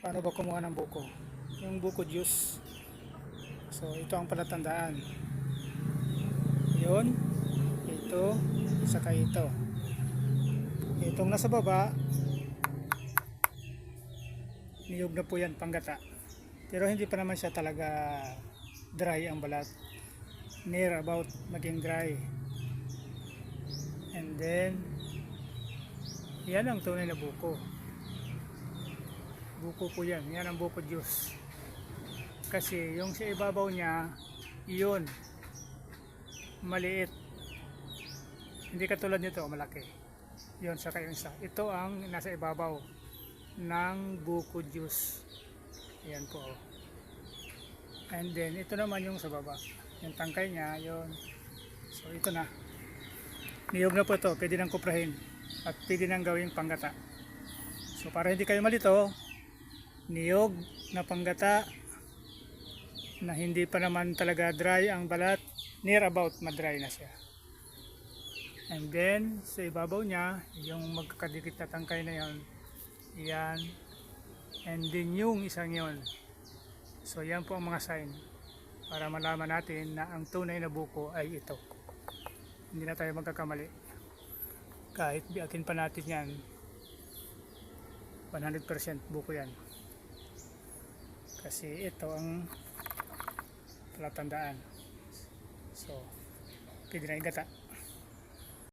Paano ba kumuha ng buko? Yung buko juice. So ito ang palatandaan. Yun, ito, saka ito. Itong nasa baba, niyog na po yan, panggata. Pero hindi pa naman siya talaga dry ang balat. Near about maging dry. And then, yan ang tunay na buko. Buko po yan. Yan ang buko juice. Kasi yung sa ibabaw niya, iyon, maliit. Hindi katulad nito, malaki. Yun, saka yung isa. Ito ang nasa ibabaw ng buko juice. Ayan po. And then, ito naman yung sa baba. Yung tangkay niya, yun. So, ito na. Niyog na po ito. Pwede nang kuprahin. At pwede nang gawing panggata. So, para hindi kayo malito, niyog na panggata na hindi pa naman talaga dry ang balat. Near about madry na siya. And then, sa ibabaw niya, yung magkakadikit na tangkay na yan, yan. And then yung isang yon. So yan po ang mga sign para malaman natin na ang tunay na buko ay ito. Hindi na tayo magkakamali. Kahit biakin pa natin yan, 100% buko yan. Kasi ito ang palatandaan. So, pwede na igata.